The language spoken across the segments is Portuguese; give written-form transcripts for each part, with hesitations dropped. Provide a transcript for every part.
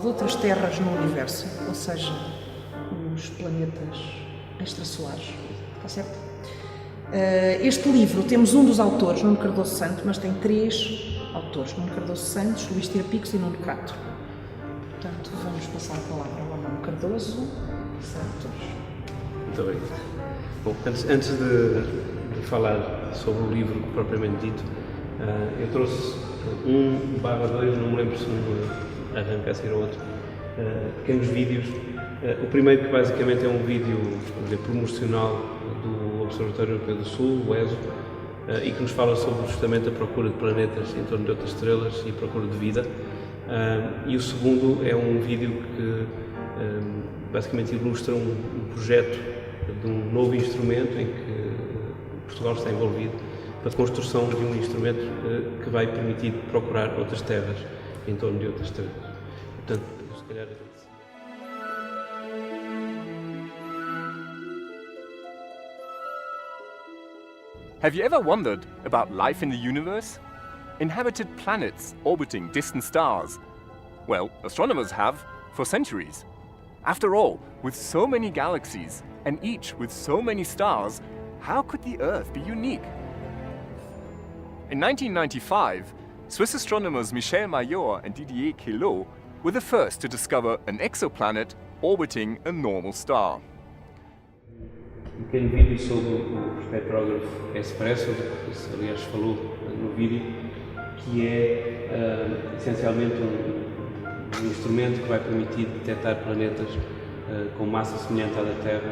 de outras terras no universo, ou seja, os planetas extrasolares. Está certo? Este livro, temos um dos autores, Nuno Cardoso Santos, mas tem 3 autores, Nuno Cardoso Santos, Luís Tirapicos e Nuno Crato. Portanto, vamos passar a palavra ao Nuno Cardoso Santos. Muito obrigado. Bom, antes de falar sobre o livro propriamente dito, eu trouxe 1/2, não me lembro se um arranca a seguir ao outro, pequenos vídeos. O primeiro, que basicamente é um vídeo promocional do Observatório Europeu do Sul, o ESO, e que nos fala sobre justamente a procura de planetas em torno de outras estrelas e a procura de vida. E o segundo é um vídeo que basicamente ilustra um projeto de um novo instrumento em que Portugal está envolvido para a construção de um instrumento que vai permitir procurar outras terras em torno de outras estrelas. Portanto, se calhar agradecer. Have you ever wondered about life in the universe? Inhabited planets orbiting distant stars? Well, astronomers have for centuries. After all, with so many galaxies, and each with so many stars, how could the Earth be unique? In 1995, Swiss astronomers Michel Mayor and Didier Queloz were the first to discover an exoplanet orbiting a normal star. Um pequeno vídeo sobre o espectrógrafo Espresso, que aliás falou no vídeo, que é essencialmente um instrumento que vai permitir detectar planetas com massa semelhante à da Terra.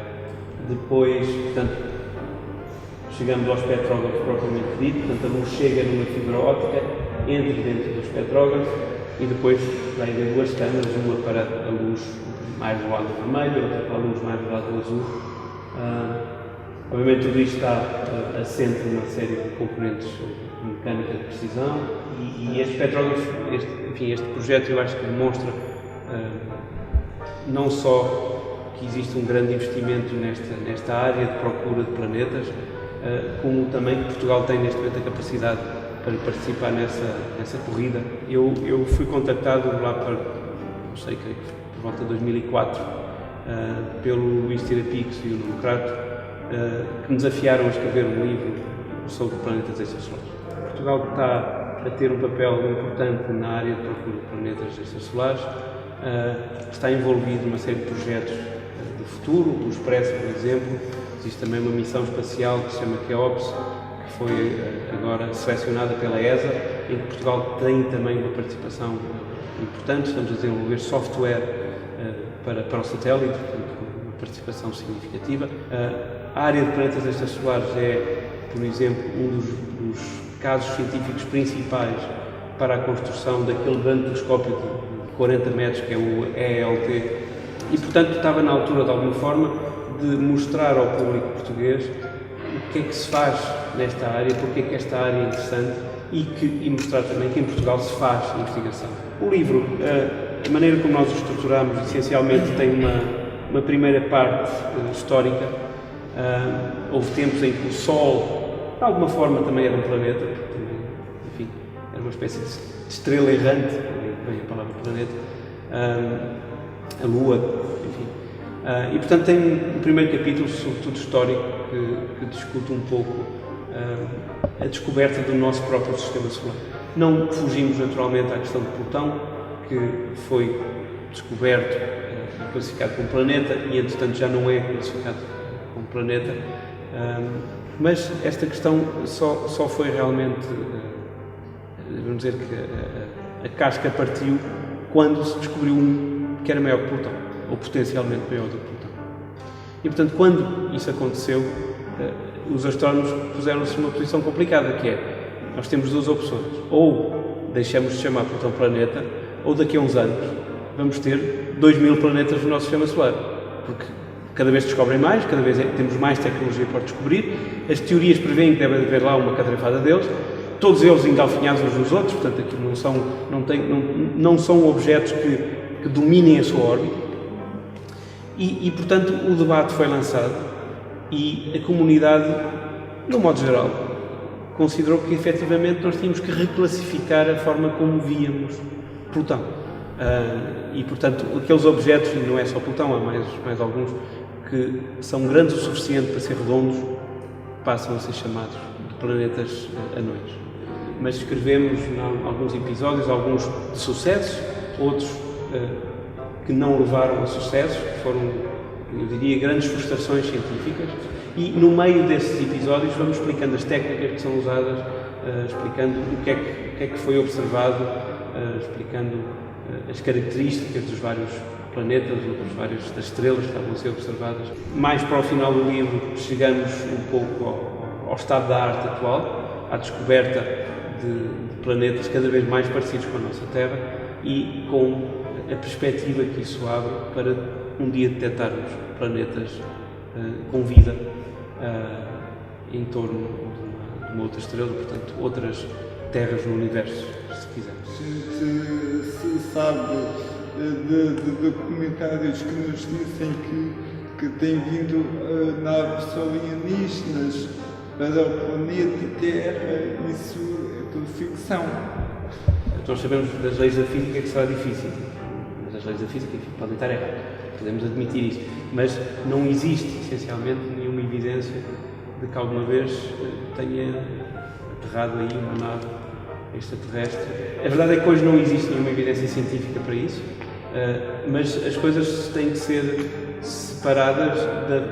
Depois, portanto, chegamos ao espectrógrafo propriamente dito, portanto a luz chega numa fibra óptica, entra dentro do espectrógrafo e depois vai haver 2 câmaras, uma para a luz mais do lado vermelho, outra para a luz mais do lado azul. Obviamente tudo isto está assente numa série de componentes de mecânica de precisão e este espectrógrafo, este projeto eu acho que demonstra não só que existe um grande investimento nesta área de procura de planetas, como também que Portugal tem neste momento a capacidade para participar nessa corrida. Eu fui contactado lá para, não sei, por volta de 2004, pelo Luís Tirapicos e o Nuno Crato, que me desafiaram a escrever um livro sobre planetas extrasolares. Portugal está a ter um papel importante na área de procura de planetas extrasolares, está envolvido numa série de projetos do futuro, do Expresso, por exemplo. Existe também uma missão espacial que se chama Keops, que foi agora selecionada pela ESA, em que Portugal tem também uma participação importante. Estamos a desenvolver software para o satélite, portanto, uma participação significativa. A área de planetas extrasolares é, por exemplo, um dos casos científicos principais para a construção daquele grande telescópio de 40 metros, que é o EELT, e, portanto, estava na altura, de alguma forma, de mostrar ao público português o que é que se faz nesta área, porque é que esta área é interessante e mostrar também que em Portugal se faz investigação. O livro, a maneira como nós o estruturamos, essencialmente tem uma primeira parte histórica. Houve tempos em que o Sol, de alguma forma, também era um planeta, porque, enfim, era uma espécie de estrela errante, vem a palavra planeta, a Lua, enfim. E, portanto, tem um primeiro capítulo, sobretudo histórico, que discute um pouco a descoberta do nosso próprio sistema solar. Não fugimos, naturalmente, à questão de Plutão, que foi descoberto e classificado como planeta e, entretanto, já não é classificado como planeta, mas esta questão só foi realmente, vamos dizer que a casca partiu quando se descobriu um que era maior que Plutão, ou potencialmente maior do que Plutão. E, portanto, quando isso aconteceu, os astrónomos puseram-se numa posição complicada, que é, nós temos 2 opções: ou deixamos de chamar Plutão planeta, ou daqui a uns anos vamos ter 2000 planetas no nosso sistema solar, porque cada vez descobrem mais, cada vez temos mais tecnologia para descobrir, as teorias prevêem que deve haver lá uma catrefada deles, todos eles engalfinhados uns nos outros, portanto aquilo não são objetos que dominem a sua órbita, e portanto o debate foi lançado e a comunidade, no modo geral, considerou que efetivamente nós tínhamos que reclassificar a forma como víamos Plutão. E, portanto, aqueles objetos, e não é só Plutão, há mais alguns, que são grandes o suficiente para ser redondos, passam a ser chamados de planetas anões. Mas escrevemos alguns episódios, alguns de sucesso, outros que não levaram a sucesso, que foram, eu diria, grandes frustrações científicas. E no meio desses episódios vamos explicando as técnicas que são usadas, explicando o que é que foi observado, explicando as características dos vários planetas ou das estrelas que estavam a ser observadas. Mais para o final do livro chegamos um pouco ao estado da arte atual, à descoberta de planetas cada vez mais parecidos com a nossa Terra e com a perspectiva que isso abre para um dia detectarmos planetas com vida em torno de uma outra estrela, portanto, outras terras no universo, se quisermos. Se sabe de documentários que nos dizem que tem vindo naves alienígenas para o planeta Terra, isso é tudo ficção. Nós sabemos das leis da física que será difícil, mas as leis da física podem estar erradas, podemos admitir isso, mas não existe, essencialmente, nenhuma evidência de que alguma vez tenha aterrado aí uma nave extraterrestre. A verdade é que hoje não existe nenhuma evidência científica para isso, mas as coisas têm que ser separadas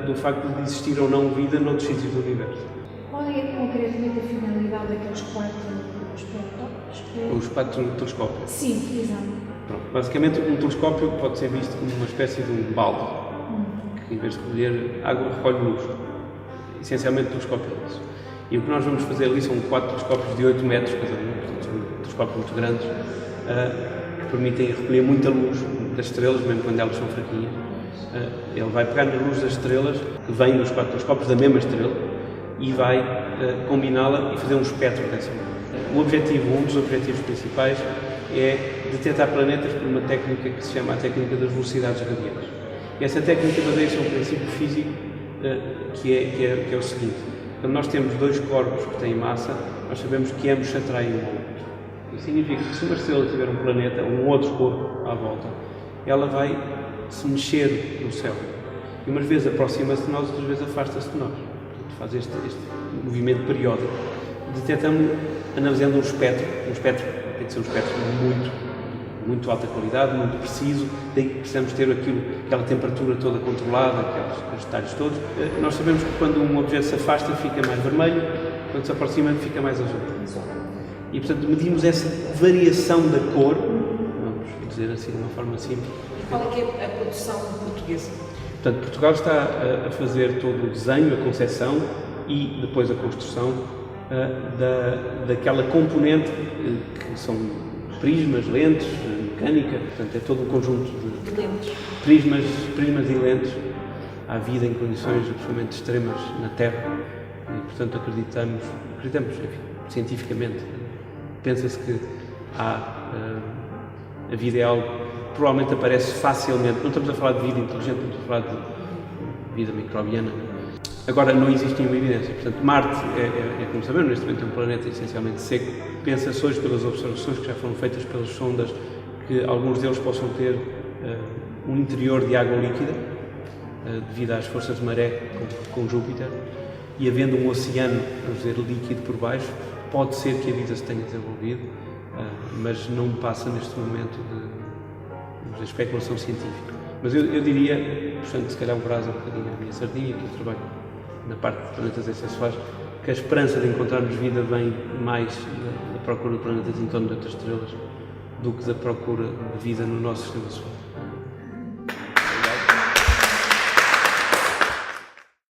do facto de existir ou não vida noutros sítios do universo. Qual é concretamente a finalidade daqueles 4 espectros? Os 4 telescópios. Sim, exato. Pronto, basicamente, um telescópio pode ser visto como uma espécie de um balde, que em vez de recolher água, recolhe luz. Essencialmente, o telescópio é isso. E o que nós vamos fazer ali são 4 telescópios de 8 metros, cada um, portanto, são telescópios muito grandes, que permitem recolher muita luz das estrelas, mesmo quando elas são fraquinhas. Ele vai pegar na luz das estrelas, que vem dos 4 telescópios da mesma estrela, e vai combiná-la e fazer um espectro dessa luz. Um dos objetivos principais é detectar planetas por uma técnica que se chama a técnica das velocidades radiais. E essa técnica baseia-se num princípio físico que é o seguinte: quando nós temos 2 corpos que têm massa, nós sabemos que ambos se atraem um ao outro. Isso significa que se uma estrela tiver um planeta ou um outro corpo à volta, ela vai se mexer no céu. E umas vezes aproxima-se de nós, outras vezes afasta-se de nós. Portanto, faz este movimento periódico. Detectamos analisando um espectro tem que ser um espectro muito alta qualidade, muito preciso, daí que precisamos ter aquela temperatura toda controlada, aqueles detalhes todos. Nós sabemos que quando um objeto se afasta fica mais vermelho, quando se aproxima fica mais azul. E, portanto, medimos essa variação da cor, vamos dizer assim de uma forma simples. E qual é que é a produção portuguesa? Portanto, Portugal está a fazer todo o desenho, a concepção e depois a construção daquela componente que são prismas, lentes, mecânica, portanto é todo um conjunto de lentes, prismas e lentes. Há vida em condições absolutamente extremas na Terra e, portanto, acreditamos, enfim, cientificamente. Pensa-se que a vida é algo que provavelmente aparece facilmente. Não estamos a falar de vida inteligente, estamos a falar de vida microbiana. Agora, não existe nenhuma evidência. Portanto, Marte como sabemos, neste momento é um planeta essencialmente seco. Pensa-se hoje, pelas observações que já foram feitas pelas sondas, que alguns deles possam ter um interior de água líquida, devido às forças de maré com Júpiter, e havendo um oceano, vamos dizer, líquido por baixo, pode ser que a vida se tenha desenvolvido, mas não passa neste momento de especulação científica. Mas eu diria, portanto, se calhar um prazo um bocadinho a minha sardinha, que eu trabalho na parte de planetas extrasolares, que a esperança de encontrarmos vida vem mais da procura de planetas em torno de outras estrelas do que da procura de vida no nosso sistema solar.